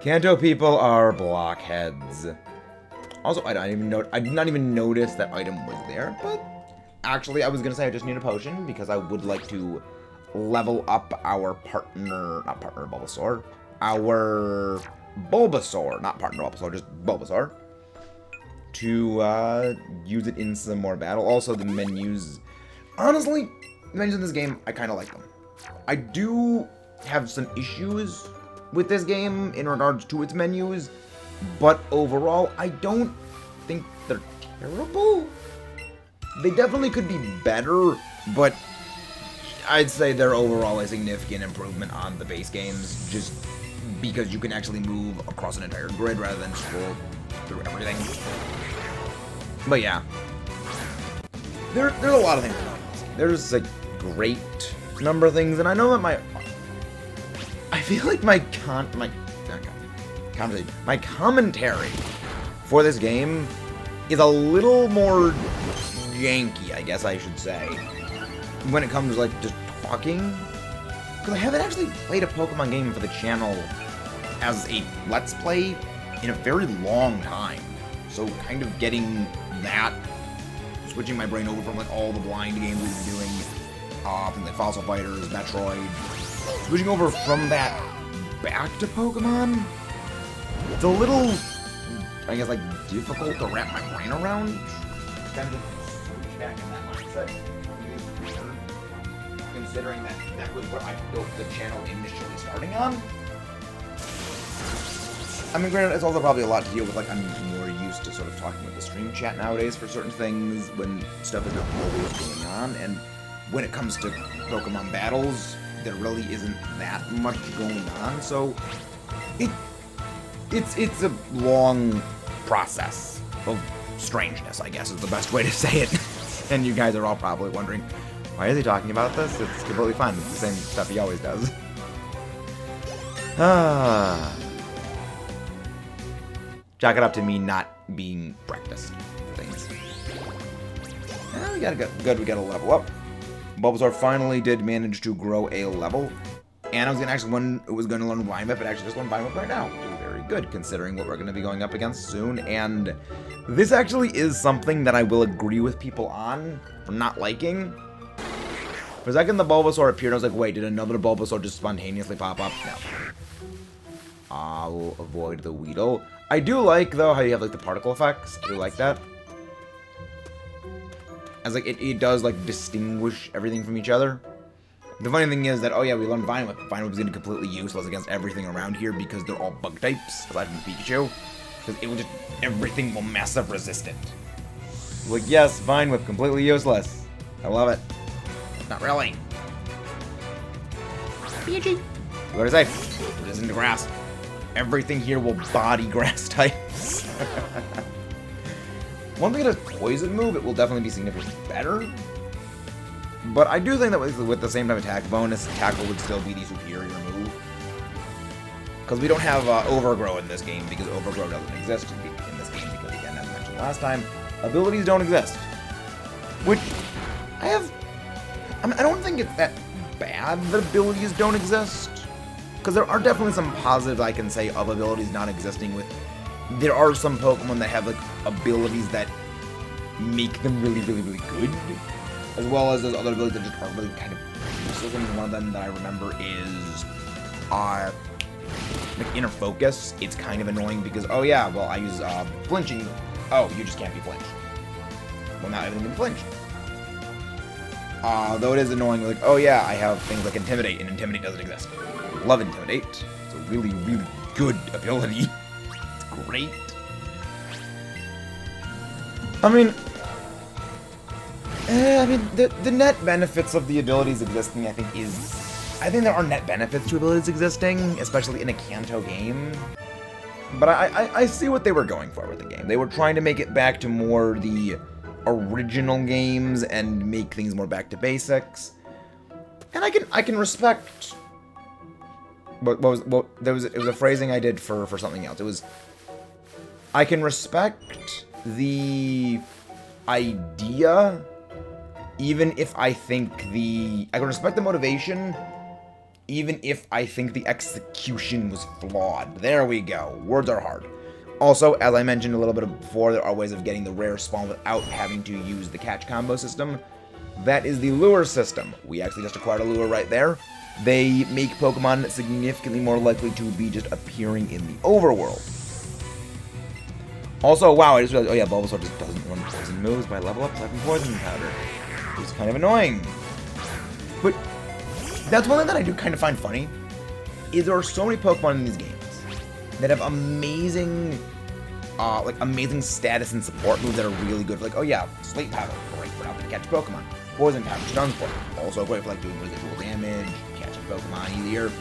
Kanto people are blockheads. Also, I did not even notice that item was there, but actually I was gonna say I just need a potion because I would like to level up our not partner Bulbasaur, our Bulbasaur, not partner Bulbasaur, just Bulbasaur, to use it in some more battle. Also, the menus, honestly, the menus in this game, I kind of like them. I do have some issues with this game in regards to its menus, but overall, I don't think they're terrible. They definitely could be better, but I'd say they're overall a significant improvement on the base games, just because you can actually move across an entire grid rather than scroll through everything. But yeah, there's a lot of things about this game. There's a great number of things, and I know that I feel like my commentary for this game is a little more janky, I guess I should say, when it comes to, like, just talking. Because I haven't actually played a Pokemon game for the channel as a Let's Play in a very long time. So kind of getting that, switching my brain over from, like, all the blind games we've been doing, from like Fossil Fighters, Metroid, switching over from that back to Pokemon, it's a little, I guess, like, difficult to wrap my brain around. Kind of switch back in that mindset. Considering that was what I built the channel initially starting on. I mean, granted, it's also probably a lot to deal with. Like, I'm more used to sort of talking with the stream chat nowadays for certain things when stuff is not always going on, and when it comes to Pokemon battles, there really isn't that much going on, so it's a long process of strangeness, I guess is the best way to say it. And you guys are all probably wondering, why is he talking about this? It's completely fine. It's the same stuff he always does. Chalk it up to me not being practiced things. We got a level up. Bulbasaur finally did manage to grow a level, and I was going to learn Vine Whip, but actually just learned Vine Whip right now, which is very good considering what we're going to be going up against soon. And this actually is something that I will agree with people on for not liking. For a second, the Bulbasaur appeared, I was like, wait, did another Bulbasaur just spontaneously pop up? No. I'll avoid the Weedle. I do like, though, how you have, like, the particle effects. I do like that. As, like, it does, like, distinguish everything from each other. The funny thing is that, oh yeah, we learned Vine Whip. Vine Whip is going to be completely useless against everything around here because they're all bug types, aside from Pikachu. Because it will just, everything will massive resist it. Like, yes, Vine Whip, completely useless. I love it. Not really. Pikachu. What did I say? It isn't grass. Everything here will body grass types. One thing it has poison move, it will definitely be significantly better. But I do think that with the same type of attack bonus, Tackle would still be the superior move. Because we don't have Overgrow in this game, because Overgrow doesn't exist in this game, because again, as mentioned last time, abilities don't exist. Which, I don't think it's that bad that abilities don't exist. Because there are definitely some positives I can say of abilities not existing with. There are some Pokemon that have, like, abilities that make them really, really, really good. As well as those other abilities that just are really kind of useless. And one of them that I remember is, like, Inner Focus. It's kind of annoying because, oh yeah, well, I use, flinching. Oh, you just can't be flinched. Well, now everything can be flinched. Though it is annoying, like, oh yeah, I have things like Intimidate, and Intimidate doesn't exist. Love Intimidate. It's a really, really good ability. It's great. I mean, the net benefits of the abilities existing, I think there are net benefits to abilities existing, especially in a Kanto game. But I see what they were going for with the game. They were trying to make it back to more the original games and make things more back to basics. And I can respect. It was a phrasing I did for something else. It was, I can respect the idea, even if I think I can respect the motivation, even if I think the execution was flawed. There we go. Words are hard. Also, as I mentioned a little bit before, there are ways of getting the rare spawn without having to use the catch combo system. That is the lure system. We actually just acquired a lure right there. They make Pokemon significantly more likely to be just appearing in the overworld. Also, wow, I just realized, oh yeah, Bulbasaur just doesn't run poison moves by level up, so I can poison powder. It's kind of annoying. But that's one thing that I do kind of find funny, is there are so many Pokemon in these games that have amazing, amazing status and support moves that are really good. Like, oh yeah, Slate Powder, great for helping catch Pokemon. Poison Powder, Stun Sport, also great for like doing residual damage, catching Pokemon easier.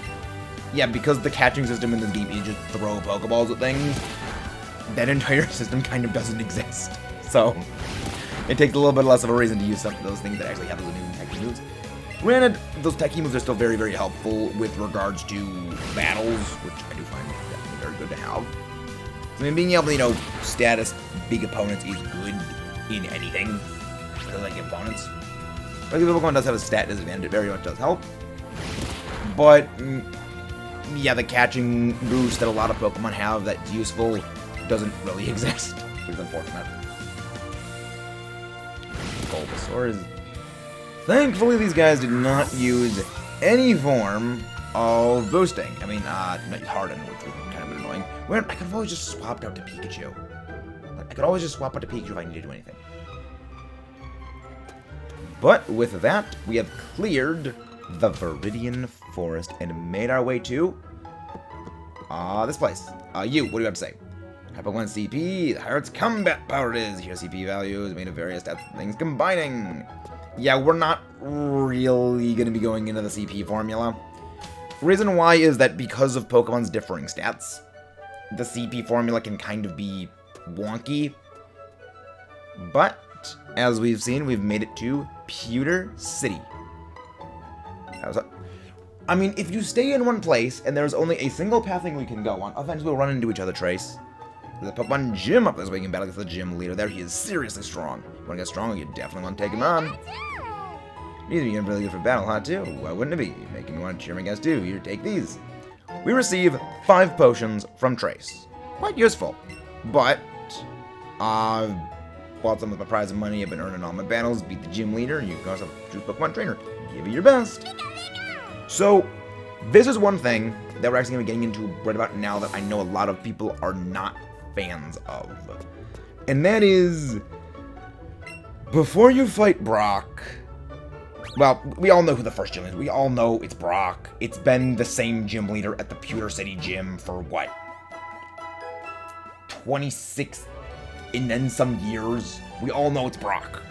Yeah, because the catching system in this game is just throw Pokeballs at things, that entire system kind of doesn't exist. So, it takes a little bit less of a reason to use some of those things that actually have those amazing techie moves. Granted, those techie moves are still very, very helpful with regards to battles, which I do find definitely very good to have. I mean, being able to, status big opponents is good in anything. Because, like, opponents. Like, if the Pokemon does have a stat disadvantage, it very much does help. But, yeah, the catching boost that a lot of Pokemon have that's useful doesn't really exist, which is unfortunate. Bulbasaur is... Thankfully, these guys did not use any form of boosting. I mean, not Harden, which would kind of been annoying. I could have always just swapped out to Pikachu. I could always just swap out to Pikachu if I needed to do anything. But with that, we have cleared the Viridian Forest and made our way to this place. What do you have to say? Type 1 CP, the higher its combat power is. Here CP values made of various stats things combining. Yeah, we're not really going to be going into the CP formula. Reason why is that because of Pokemon's differing stats, the CP formula can kind of be wonky. But, as we've seen, we've made it to Pewter City. I mean, if you stay in one place and there's only a single pathing we can go on, eventually we'll run into each other, Trace. There's a Pokemon gym up this way. You can battle against the gym leader there. He is seriously strong. You want to get stronger, you definitely want to take him on. These are really good for battle, huh, too? Why wouldn't it be? Making me want to cheer my guys, too. Here, take these. We receive 5 potions from Trace. Quite useful. But, bought some of the prize of money I've been earning on my battles, beat the gym leader, and you can also choose Pokemon trainer. Give it your best. So, this is one thing that we're actually going to be getting into right about now that I know a lot of people are not fans of. And that is, before you fight Brock, well, we all know who the first gym is. We all know it's Brock. It's been the same gym leader at the Pewter City gym for what? 26 and then some years. We all know it's Brock.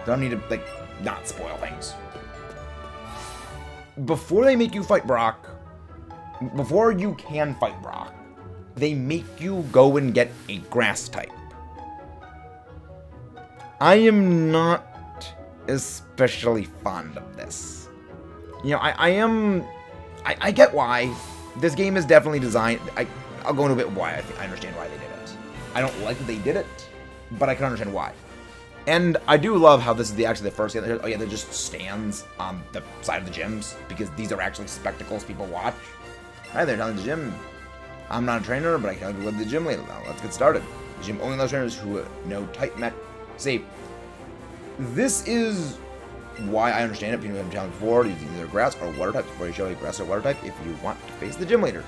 Don't need to, not spoil things. Before they make you fight Brock, before you can fight Brock, they make you go and get a grass type. I am not especially fond of this. I get why. This game is definitely designed, I'll go into a bit why. I understand why they did it. I don't like that they did it, but I can understand why. And I do love how this is actually the first game. Oh yeah, they're just stands on the side of the gyms, because these are actually spectacles people watch. Hi there, down at the gym. I'm not a trainer, but I can help you with the gym leader now. Let's get started. The gym only allows trainers who know type met. See, this is why I understand it. People have been telling before, using either grass or water types before you show a grass or water type if you want to face the gym leader.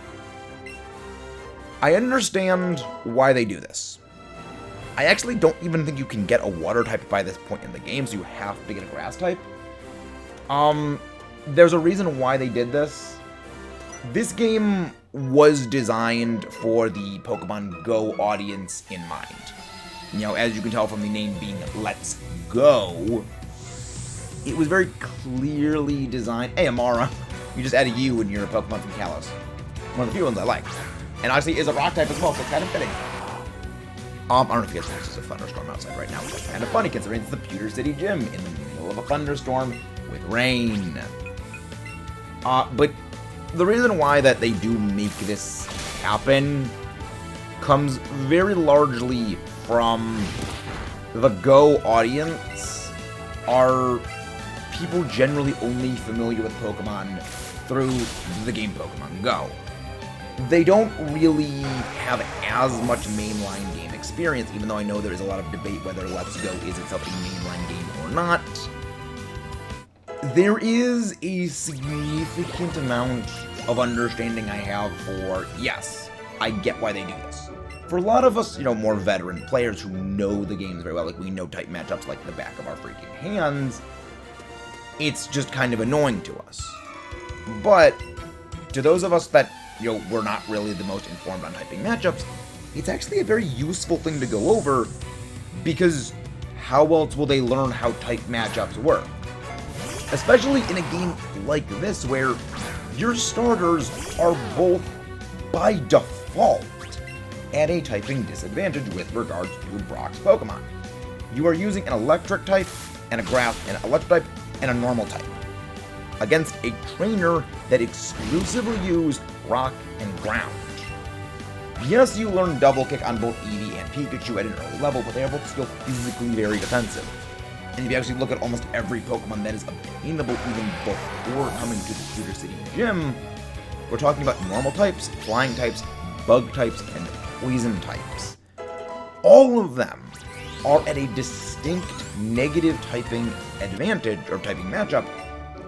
I understand why they do this. I actually don't even think you can get a water type by this point in the game, so you have to get a grass type. There's a reason why they did this. This game was designed for the Pokemon Go audience in mind. As you can tell from the name being Let's Go, it was very clearly designed. Hey, Amara, you just added you and you're a Pokemon from Kalos. One of the few ones I like. And honestly, is a rock type as well, so it's kind of fitting. I don't know if you guys know, there's a thunderstorm outside right now, which is kind of funny considering it's the Pewter City Gym in the middle of a thunderstorm with rain. But the reason why that they do make this happen comes very largely from the Go audience are people generally only familiar with Pokemon through the game Pokemon Go. They don't really have as much mainline game experience, even though I know there is a lot of debate whether Let's Go is itself a mainline game or not. There is a significant amount of understanding I have for, yes, I get why they do this. For a lot of us, more veteran players who know the games very well, like we know type matchups like the back of our freaking hands, it's just kind of annoying to us. But to those of us that, we're not really the most informed on typing matchups, it's actually a very useful thing to go over, because how else will they learn how type matchups work? Especially in a game like this, where your starters are both, by default, at a typing disadvantage with regards to Brock's Pokemon. You are using an electric type, and a grass, and an electric type, and a normal type, against a trainer that exclusively used rock and ground. Yes, you learn double kick on both Eevee and Pikachu at an early level, but they are both still physically very defensive. And if you actually look at almost every Pokemon that is obtainable even before coming to the Pewter City Gym, we're talking about normal types, flying types, bug types, and poison types. All of them are at a distinct negative typing advantage, or typing matchup,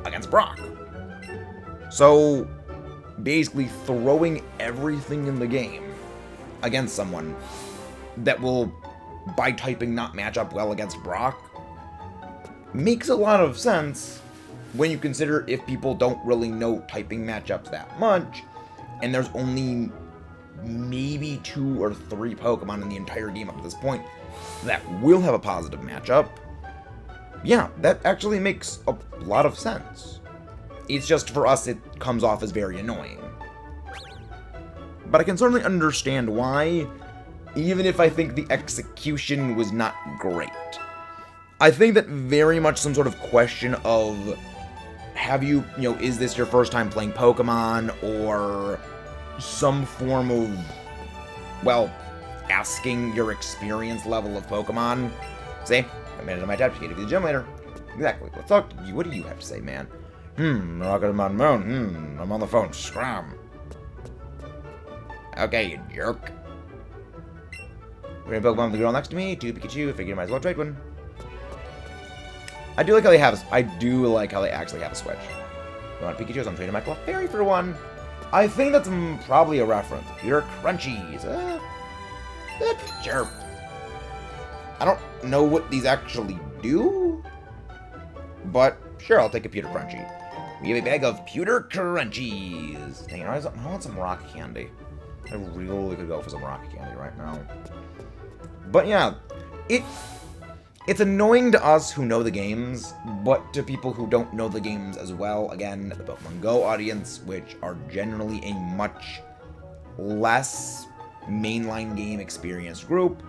against Brock. So, basically throwing everything in the game against someone that will, by typing, not match up well against Brock makes a lot of sense when you consider if people don't really know typing matchups that much, and there's only maybe 2 or 3 Pokemon in the entire game up to this point that will have a positive matchup. Yeah, that actually makes a lot of sense. It's just for us it comes off as very annoying. But I can certainly understand why, even if I think the execution was not great. I think that very much some sort of question of, have you, is this your first time playing Pokemon, or some form of, well, asking your experience level of Pokemon. Say, I made it on my tab to get to the gym later. Exactly. Let's talk to you. What do you have to say, man? Rocket Mountain Moon. I'm on the phone. Scram. Okay, you jerk. We're gonna Pokemon with the girl next to me. 2 Pikachu. I figured I might as well trade one. I do like how they actually have a switch. You want Pikachu? I'm trading my Clefairy for one. I think that's probably a reference. Pewter Crunchies. Sure. I don't know what these actually do, but sure, I'll take a Pewter Crunchy. We have a bag of Pewter Crunchies. Dang it, I want some rock candy. I really could go for some rock candy right now. But yeah, it's annoying to us who know the games, but to people who don't know the games as well, again, the Pokemon Go audience, which are generally a much less mainline game experienced group,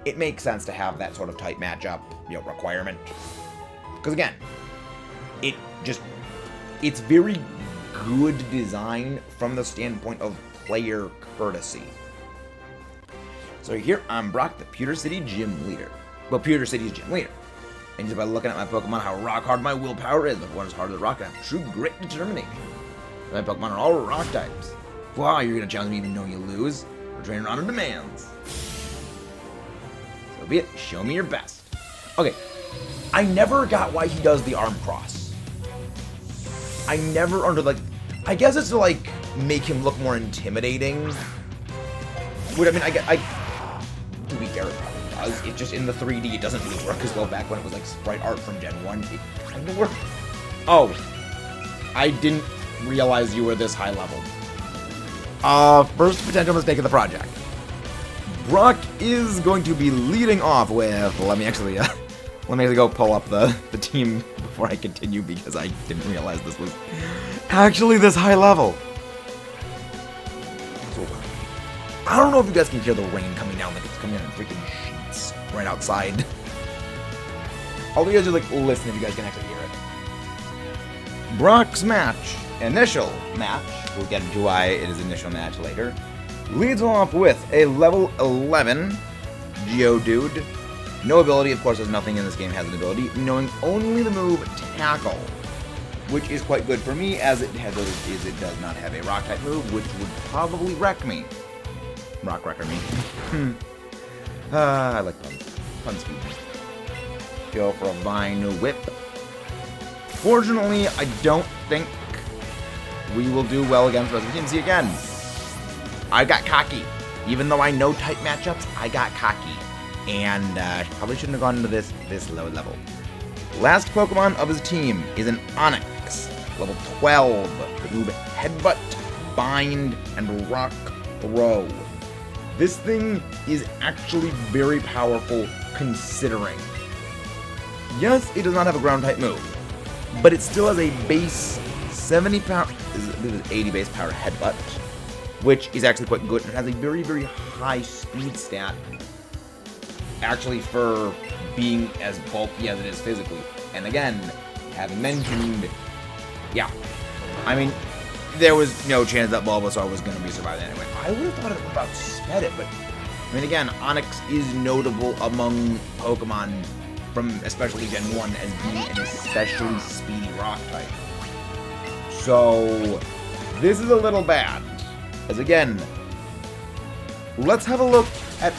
it makes sense to have that sort of type matchup, requirement. Because again, it's very good design from the standpoint of player courtesy. So here I'm Brock, the Pewter City Gym Leader. Well, Pewter City's Gym Leader. And just by looking at my Pokemon, how rock hard my willpower is, but one is harder than rock, and I have true grit and determination. My Pokemon are all rock types. Wow, you're gonna challenge me even though you lose? We're training on demands. So be it, show me your best. Okay, I never got why he does the arm cross. I never I guess it's to make him look more intimidating. Which, I mean, to be fair, it probably does. It just, in the 3D, it doesn't really work as well back when it was sprite art from Gen 1. It kind of worked. Oh, I didn't realize you were this high level. First potential mistake of the project. Brock is going to be leading off with, let me actually go pull up the team before I continue, because I didn't realize this was actually this high level. I don't know if you guys can hear the rain coming down, like it's coming down in freaking sheets right outside. All you guys are listen if you guys can actually hear it. Brock's initial match, we'll get into why it is initial match later, leads off with a level 11 Geodude. No ability, of course, there's nothing in this game has an ability, knowing only the move Tackle. which is quite good for me, as it does not have a rock-type move, which would probably wreck me. Rock-wrecker me. I like puns. Pun speed. Go for a Vine Whip. Fortunately, I don't think we will do well against Residency again. I got cocky. Even though I know type matchups, I got cocky. And probably shouldn't have gone into this low level. Last Pokemon of his team is an Onyx, level 12, move Headbutt, Bind, and Rock Throw. This thing is actually very powerful considering. Yes, it does not have a ground-type move, but it still has a base 70 power, 80 base power Headbutt, which is actually quite good. It has a very, very high speed stat, actually, for being as bulky as it is physically. And again, having mentioned, yeah, I mean, there was no chance that Bulbasaur was going to be surviving anyway. I would have thought it would have outsped it, but I mean, again, Onyx is notable among Pokemon from especially Gen 1 as being an especially speedy rock type. So, this is a little bad. As again, let's have a look at,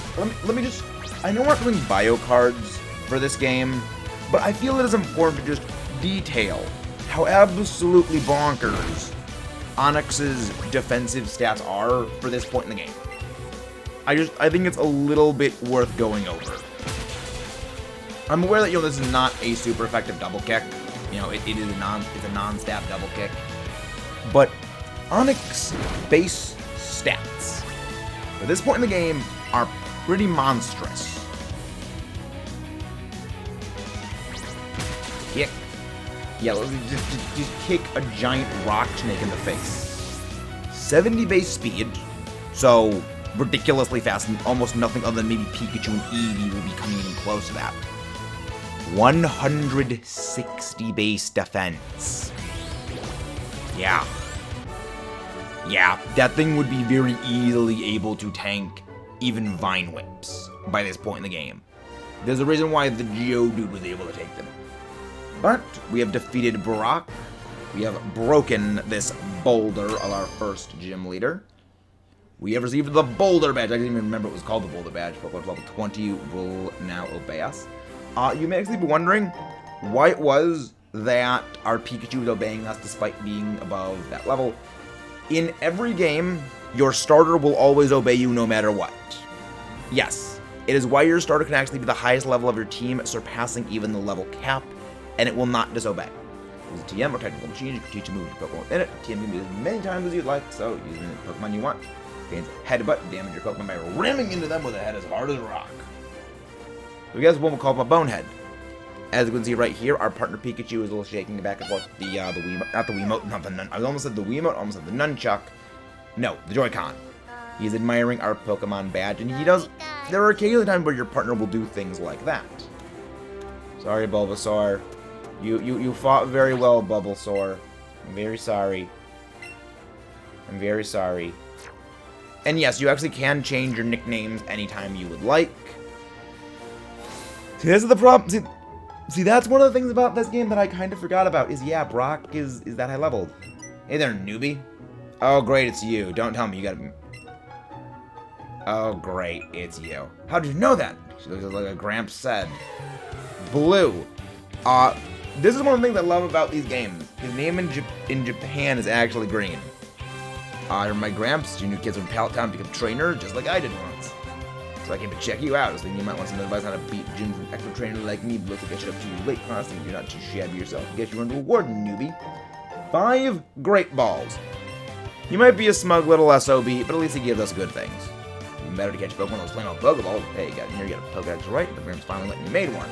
let me just, I know we're not doing bio cards for this game, but I feel it is important to just detail how absolutely bonkers Onyx's defensive stats are for this point in the game. I think it's a little bit worth going over. I'm aware that, this is not a super effective double kick. It's a non-stab double kick. But Onyx base stats for this point in the game are pretty monstrous. Kick. Yeah, just kick a giant rock snake in the face. 70 base speed, so ridiculously fast, and almost nothing other than maybe Pikachu and Eevee will be coming even close to that. 160 base defense. Yeah. Yeah, that thing would be very easily able to tank even Vine Whips by this point in the game. There's a reason why the Geodude was able to take them. But we have defeated Brock. We have broken this Boulder of our first gym leader. We have received the Boulder Badge. I didn't even remember it was called the Boulder Badge. Pokemon level 20 will now obey us. You may actually be wondering why it was that our Pikachu was obeying us despite being above that level. In every game, your starter will always obey you no matter what. Yes, it is why your starter can actually be the highest level of your team, surpassing even the level cap, and it will not disobey. Use a TM or technical machine, you can teach a move to Pokemon within it. TM can be used as many times as you'd like, so use the Pokemon you want. Gains Headbutt, damage your Pokemon by ramming into them with a head as hard as a rock. So we guess one we'll call him a Bonehead. As you can see right here, our partner Pikachu is a little shaking back and forth. The Wiimote, not the Wiimote, not the Nun. I almost said the Wiimote, almost said the Nunchuck. No, the Joy-Con. He's admiring our Pokemon badge, and he does. There are occasionally times where your partner will do things like that. Sorry, Bulbasaur. You fought very well, Bulbasaur. I'm very sorry. I'm very sorry. And yes, you actually can change your nicknames anytime you would like. See, this is the problem. See, that's one of the things about this game that I kind of forgot about, is, yeah, Brock is that high level. Hey there, newbie. Oh, great, it's you. Don't tell me you got... Oh, great, it's you. How did you know that? She looks like a Gramps said. Blue. This is one of the things I love about these games. His name in Japan is actually green. My Gramps, you new kids from Pallet Town become trainer, just like I did once. So I came to check you out. I was thinking you might want some advice on how to beat gyms from extra trainer like me, but looks like I should have too late. Honestly, you're not too shabby yourself. I guess you earned a reward, newbie. 5 Great Balls. You might be a smug little SOB, but at least he gives us good things. Even better to catch Pokemon that was playing on Pokeballs. Hey, you got in here, you got a Pokedex right, but Gramps finally let me made one.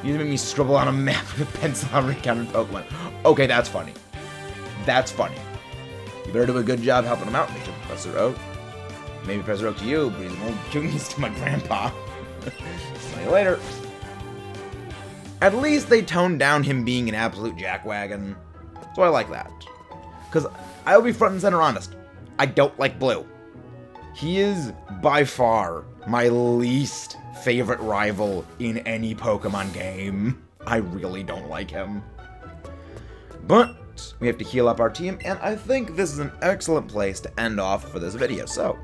You made me scribble on a map with a pencil on recounted Pokemon. Okay, that's funny. That's funny. You better do a good job helping him out, Mr. Professor Oak. Maybe Professor Oak to you, but he's more cookies to my grandpa. See you later. At least they toned down him being an absolute jackwagon. So I like that. Because I'll be front and center honest. I don't like Blue. He is by far my least favorite rival in any Pokemon game. I really don't like him. But But we have to heal up our team, and I think this is an excellent place to end off for this video. So,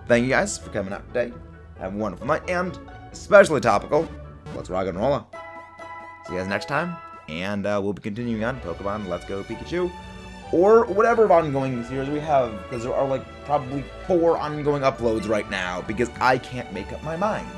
thank you guys for coming out today. Have a wonderful night, and especially topical, let's rock and roll. See you guys next time, and we'll be continuing on Pokemon Let's Go Pikachu, or whatever ongoing series we have, because there are like probably 4 ongoing uploads right now, because I can't make up my mind.